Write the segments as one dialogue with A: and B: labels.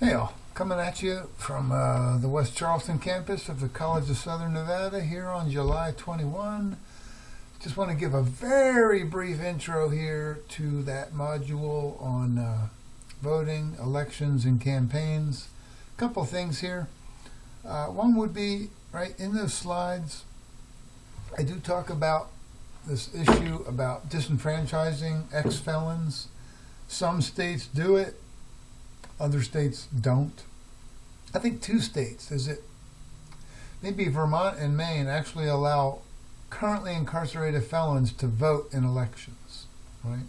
A: Hey all, coming at you from the West Charleston campus of the College of Southern Nevada here on July 21. Just want to give a very brief intro here to that module on voting, elections, and campaigns. A couple things here. One would be, right, in those slides, I do talk about this issue about disenfranchising ex-felons. Some states do it. Other states don't. I think two states, maybe Vermont and Maine, actually allow currently incarcerated felons to vote in elections, right?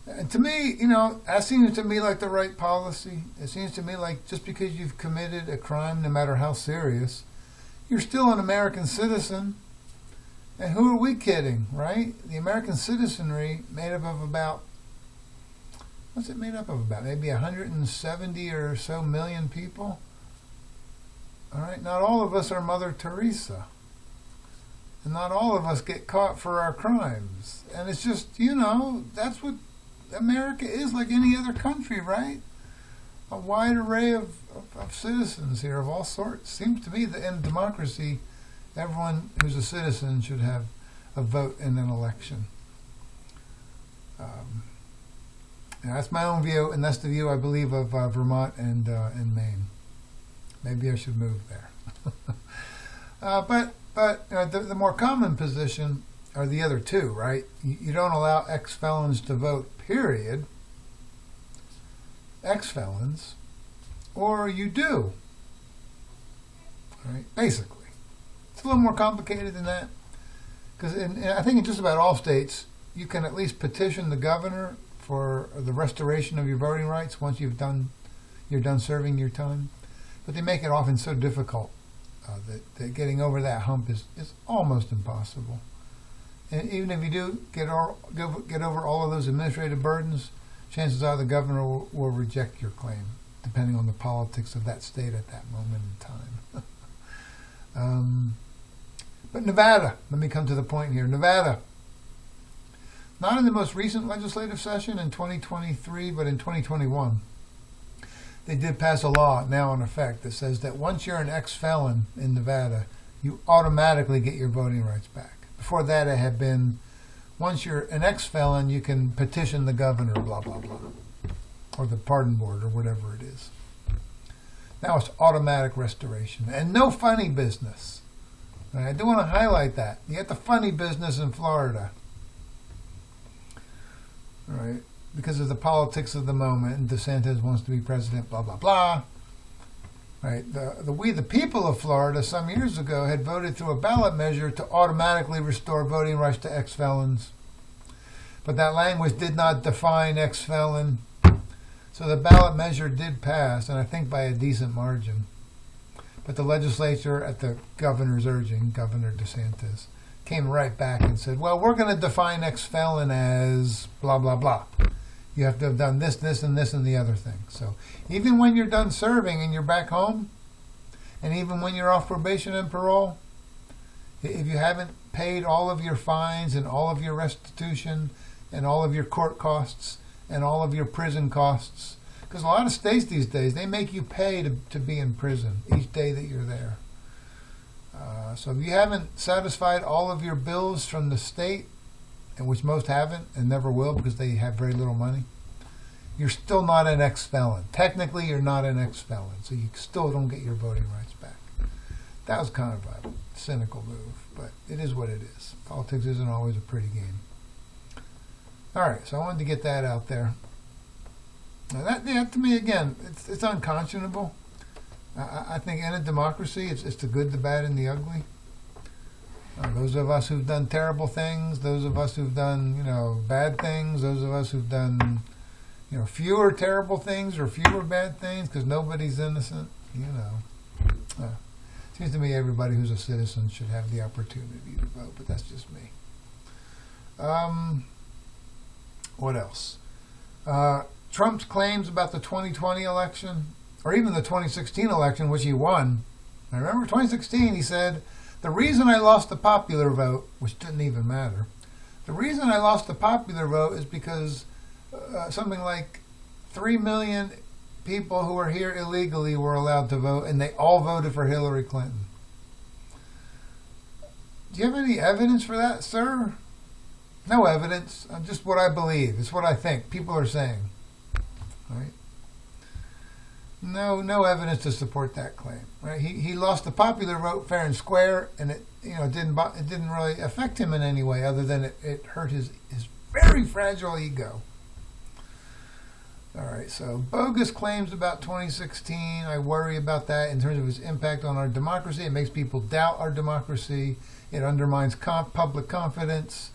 A: And to me, that seems to me like the right policy. It seems to me like just because you've committed a crime, no matter how serious, you're still an American citizen. And who are we kidding, right? The American citizenry made up of about, what's it made up of about? Maybe 170 or so million people? All right, not all of us are Mother Teresa. And not all of us get caught for our crimes. And it's just, that's what America is, like any other country, right? A wide array of citizens here of all sorts. Seems to me that in democracy, everyone who's a citizen should have a vote in an election. That's my own view, and that's the view, I believe, of Vermont and Maine. Maybe I should move there. But the more common position are the other two, right? You don't allow ex-felons to vote, period. Ex-felons, or you do. All right, basically. It's a little more complicated than that. Because I think in just about all states, you can at least petition the governor for the restoration of your voting rights once you're done serving your time. But they make it often so difficult that getting over that hump is almost impossible. And even if you do get over all of those administrative burdens, chances are the governor will reject your claim, depending on the politics of that state at that moment in time. But Nevada, let me come to the point here. Nevada, not in the most recent legislative session in 2023, but in 2021, they did pass a law now in effect that says that once you're an ex-felon in Nevada, you automatically get your voting rights back. Before that, it had been, once you're an ex-felon, you can petition the governor, blah, blah, blah, or the pardon board, or whatever it is. Now it's automatic restoration, and no funny business. And I do want to highlight that. You get the funny business in Florida. All right, because of the politics of the moment, and DeSantis wants to be president, blah, blah, blah. Right, we the people of Florida some years ago had voted through a ballot measure to automatically restore voting rights to ex-felons. But that language did not define ex-felon. So the ballot measure did pass, and I think by a decent margin. But the legislature, at the governor's urging, Governor DeSantis, came right back and said, well, we're going to define ex-felon as blah, blah, blah. You have to have done this, this, and this, and the other thing. So even when you're done serving and you're back home, and even when you're off probation and parole, if you haven't paid all of your fines and all of your restitution and all of your court costs and all of your prison costs, because a lot of states these days, they make you pay to be in prison each day that you're there. So if you haven't satisfied all of your bills from the state, and which most haven't and never will because they have very little money, you're still not an ex-felon. Technically, you're not an ex-felon, so you still don't get your voting rights back. That was kind of a cynical move, but it is what it is. Politics isn't always a pretty game. All right, so I wanted to get that out there. Now that to me, again, it's unconscionable. I think in a democracy, it's the good, the bad, and the ugly. Those of us who've done terrible things, those of us who've done, bad things, those of us who've done, fewer terrible things or fewer bad things, because nobody's innocent, seems to me everybody who's a citizen should have the opportunity to vote, but that's just me. What else? Trump's claims about the 2020 election, or even the 2016 election, which he won. I remember 2016, he said, the reason I lost the popular vote, which didn't even matter, the reason I lost the popular vote is because something like 3 million people who were here illegally were allowed to vote, and they all voted for Hillary Clinton. Do you have any evidence for that, sir? No evidence. Just what I believe. It's what I think. People are saying. Right? No evidence to support that claim. Right? He lost the popular vote fair and square, and it didn't really affect him in any way other than it hurt his very fragile ego. All right, so bogus claims about 2016. I worry about that in terms of its impact on our democracy. It makes people doubt our democracy. It undermines public confidence.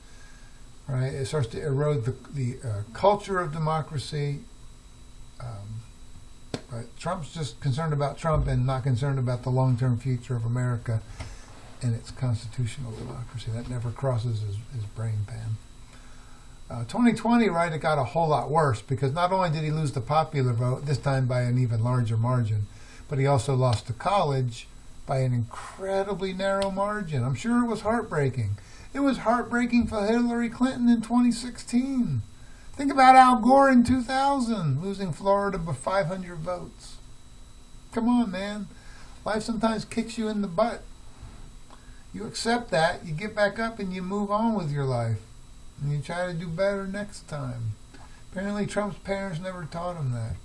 A: Right? It starts to erode the culture of democracy. But Trump's just concerned about Trump and not concerned about the long-term future of America and its constitutional democracy. That never crosses his brain pan. 2020, right, it got a whole lot worse because not only did he lose the popular vote, this time by an even larger margin, but he also lost the college by an incredibly narrow margin. I'm sure it was heartbreaking. It was heartbreaking for Hillary Clinton in 2016. Think about Al Gore in 2000, losing Florida by 500 votes. Come on, man. Life sometimes kicks you in the butt. You accept that, you get back up, and you move on with your life. And you try to do better next time. Apparently Trump's parents never taught him that.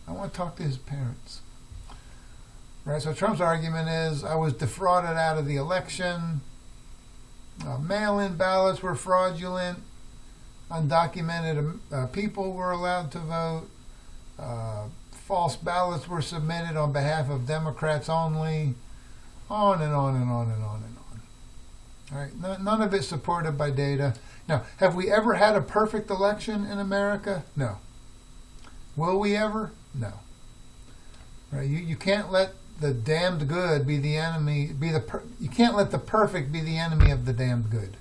A: I want to talk to his parents. Right, so Trump's argument is, I was defrauded out of the election. Mail-in ballots were fraudulent. Undocumented people were allowed to vote. False ballots were submitted on behalf of Democrats only. On and on and on and on and on. All right, none of it supported by data. Now, have we ever had a perfect election in America? No. Will we ever? No. Right? You can't let the damned good be the enemy. You can't let the perfect be the enemy of the damned good.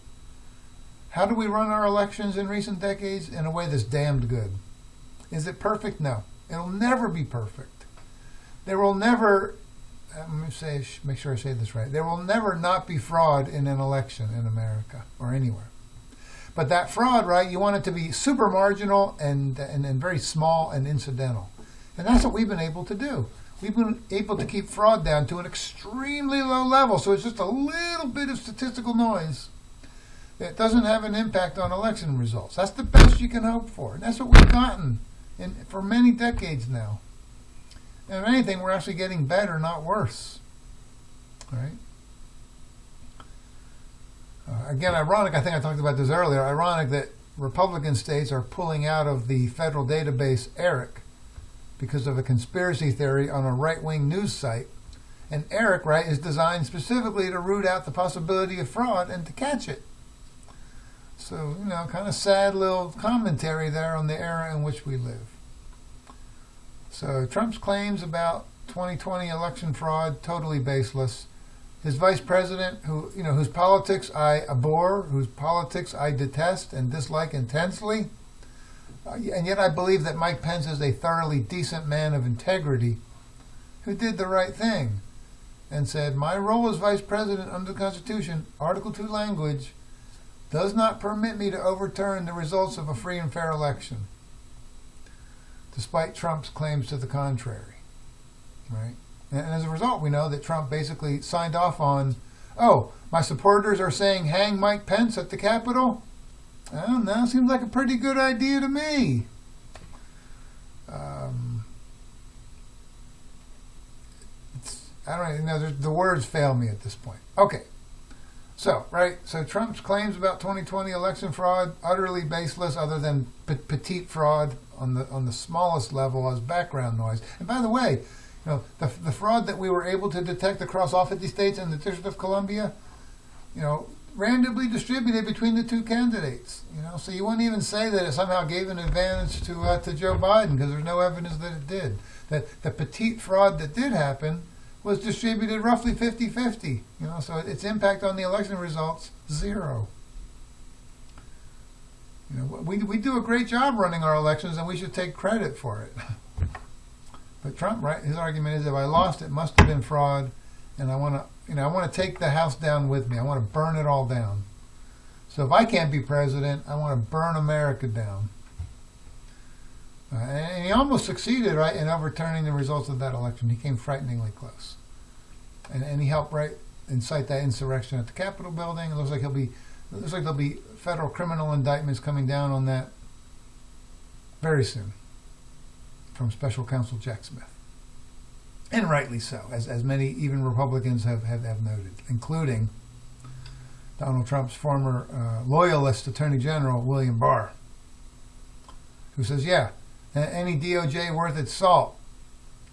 A: How do we run our elections in recent decades? In a way that's damned good. Is it perfect? No. It'll never be perfect. There will never. Make sure I say this right. There will never not be fraud in an election in America or anywhere. But that fraud, right, you want it to be super marginal and very small and incidental. And that's what we've been able to do. We've been able to keep fraud down to an extremely low level, so it's just a little bit of statistical noise that doesn't have an impact on election results. That's the best you can hope for. And that's what we've gotten for many decades now. And if anything, we're actually getting better, not worse. All right? Again, ironic, I think I talked about this earlier, ironic that Republican states are pulling out of the federal database ERIC because of a conspiracy theory on a right-wing news site. And ERIC, right, is designed specifically to root out the possibility of fraud and to catch it. So, kind of sad little commentary there on the era in which we live. So Trump's claims about 2020 election fraud, totally baseless. His vice president, whose politics I abhor, whose politics I detest and dislike intensely, and yet I believe that Mike Pence is a thoroughly decent man of integrity who did the right thing and said, my role as vice president under the Constitution, Article 2 language, does not permit me to overturn the results of a free and fair election, despite Trump's claims to the contrary. Right? And as a result, we know that Trump basically signed off on, my supporters are saying hang Mike Pence at the Capitol? I don't know, seems like a pretty good idea to me. I don't even know, the words fail me at this point. Okay. So Trump's claims about 2020 election fraud, utterly baseless other than petite fraud on the smallest level as background noise. And by the way, the fraud that we were able to detect across all 50 states and the District of Columbia, randomly distributed between the two candidates. So you wouldn't even say that it somehow gave an advantage to Joe Biden because there's no evidence that it did. That the petite fraud that did happen was distributed roughly 50-50. So its impact on the election results, 0. We do a great job running our elections, and we should take credit for it. But Trump, right? His argument is, if I lost, it must have been fraud, and I want to take the house down with me. I want to burn it all down. So if I can't be president, I want to burn America down. And he almost succeeded, right, in overturning the results of that election. He came frighteningly close. And he helped, right, incite that insurrection at the Capitol building. It looks like there'll be federal criminal indictments coming down on that very soon from Special Counsel Jack Smith. And rightly so, as many even Republicans have noted, including Donald Trump's former loyalist Attorney General, William Barr, who says, yeah, any DOJ worth its salt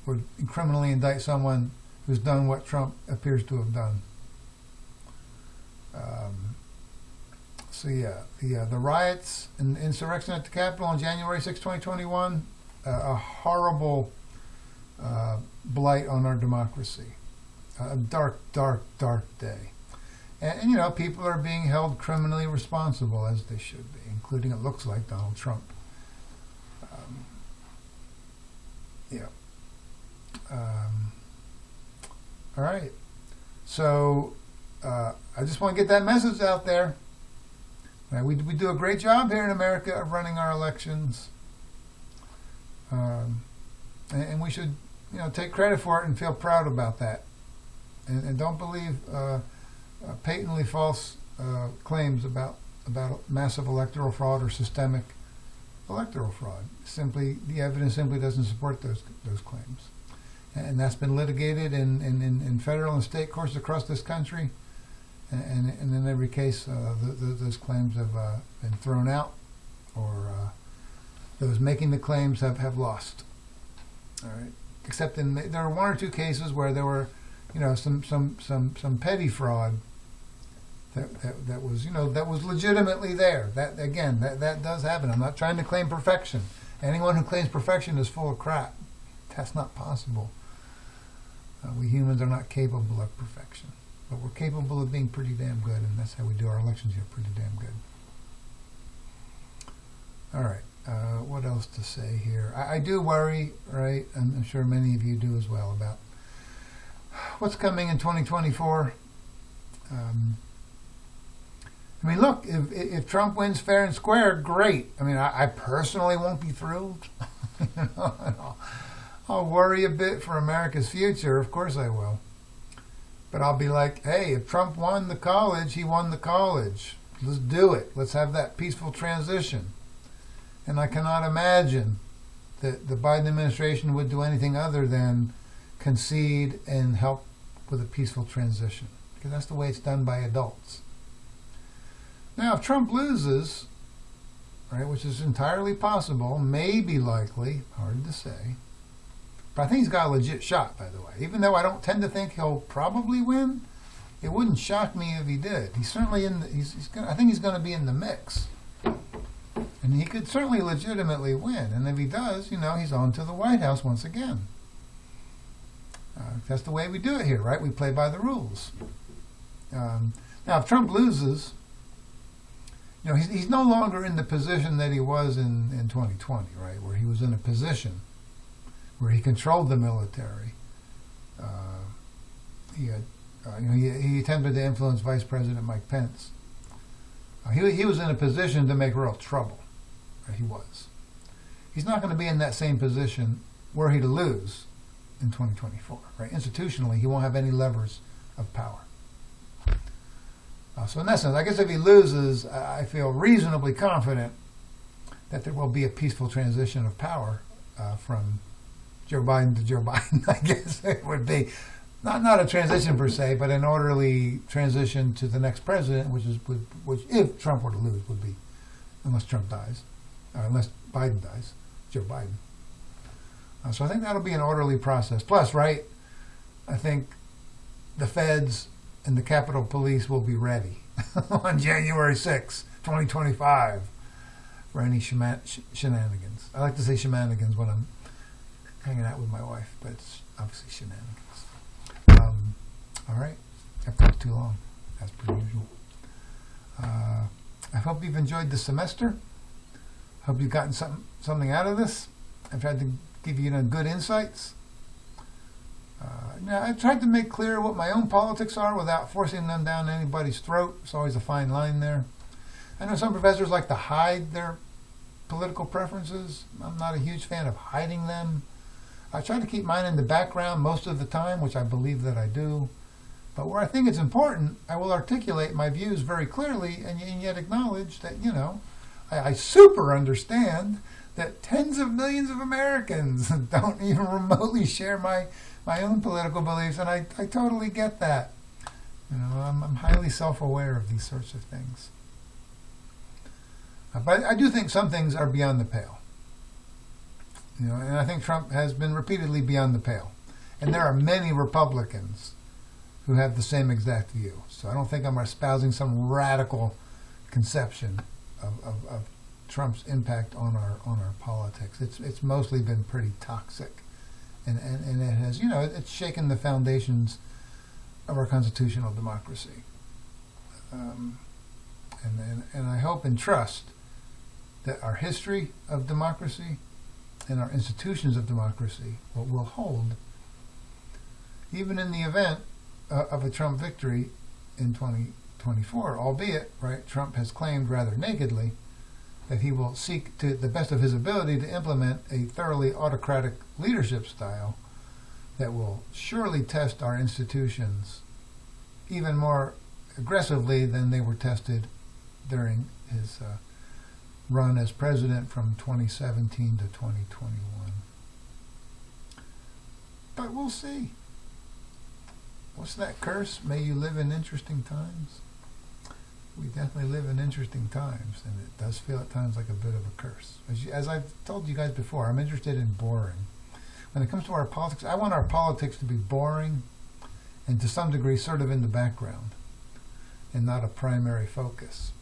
A: would criminally indict someone who's done what Trump appears to have done. So yeah, the riots and insurrection at the Capitol on January 6, 2021, a horrible blight on our democracy. A dark, dark, dark day. And, you know, people are being held criminally responsible, as they should be, including, it looks like, Donald Trump. All right. So I just want to get that message out there. Right, we do a great job here in America of running our elections. And we should, you know, take credit for it and feel proud about that. And don't believe patently false claims about massive electoral fraud or systemic electoral fraud. The evidence simply doesn't support those claims. And that's been litigated in federal and state courts across this country. And in every case, those claims have been thrown out, or those making the claims have lost. All right. Except there are one or two cases where there were, you know, some petty fraud that was, you know, that was legitimately there. That again, that does happen. I'm not trying to claim perfection. Anyone who claims perfection is full of crap. That's not possible. We humans are not capable of perfection, but we're capable of being pretty damn good, and that's how we do our elections here, pretty damn good. All right, what else to say here? I do worry, right, and I'm sure many of you do as well, about what's coming in 2024. I mean, look, if Trump wins fair and square, great. I mean, I personally won't be thrilled. You know, I'll worry a bit for America's future. Of course I will. But I'll be like, hey, if Trump won the college, he won the college. Let's do it. Let's have that peaceful transition. And I cannot imagine that the Biden administration would do anything other than concede and help with a peaceful transition, because that's the way it's done by adults. Now, if Trump loses, right, which is entirely possible, maybe likely, hard to say, but I think he's got a legit shot, by the way. Even though I don't tend to think he'll probably win, it wouldn't shock me if he did. He's certainly I think he's going to be in the mix. And he could certainly legitimately win. And if he does, you know, he's on to the White House once again. That's the way we do it here, right? We play by the rules. Now, if Trump loses, you know, he's no longer in the position that he was in 2020, right? Where he was in a position where he controlled the military. He attempted to influence Vice President Mike Pence. He was in a position to make real trouble. He was. He's not going to be in that same position were he to lose in 2024. Right? Institutionally, he won't have any levers of power. So in that sense, I guess if he loses, I feel reasonably confident that there will be a peaceful transition of power from Joe Biden to Joe Biden. I guess it would be not a transition per se, but an orderly transition to the next president, which if Trump were to lose would be, unless Trump dies, or unless Biden dies, Joe Biden. So I think that'll be an orderly process. Plus, right, I think the feds and the Capitol Police will be ready on January 6, 2025 for any shenanigans. I like to say shenanigans when I'm hanging out with my wife, but it's obviously shenanigans. All right, I've talked too long, as per usual. I hope you've enjoyed the semester. Hope you've gotten something out of this. I've tried to give you good insights. Now, I've tried to make clear what my own politics are without forcing them down anybody's throat. It's always a fine line there. I know some professors like to hide their political preferences. I'm not a huge fan of hiding them. I try to keep mine in the background most of the time, which I believe that I do. But where I think it's important, I will articulate my views very clearly and yet acknowledge that, I super understand that tens of millions of Americans don't even remotely share my own political beliefs, and I totally get that. I'm highly self-aware of these sorts of things. But I do think some things are beyond the pale. And I think Trump has been repeatedly beyond the pale. And there are many Republicans who have the same exact view. So I don't think I'm espousing some radical conception of Trump's impact on our politics. It's mostly been pretty toxic. And it has, it's shaken the foundations of our constitutional democracy. And I hope and trust that our history of democracy and our institutions of democracy will hold, even in the event of a Trump victory in 2024, albeit, right, Trump has claimed rather nakedly that he will seek to the best of his ability to implement a thoroughly autocratic leadership style that will surely test our institutions even more aggressively than they were tested during his run as president from 2017 to 2021. But we'll see. What's that curse? May you live in interesting times. We definitely live in interesting times, and it does feel at times like a bit of a curse. As I've told you guys before, I'm interested in boring. When it comes to our politics, I want our politics to be boring and to some degree sort of in the background and not a primary focus.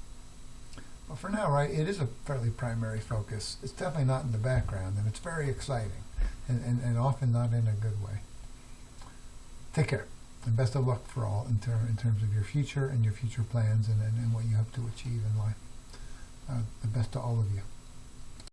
A: But for now, right, it is a fairly primary focus. It's definitely not in the background, and it's very exciting and often not in a good way. Take care. And best of luck for all in terms of your future and your future plans and what you hope to achieve in life. The best to all of you.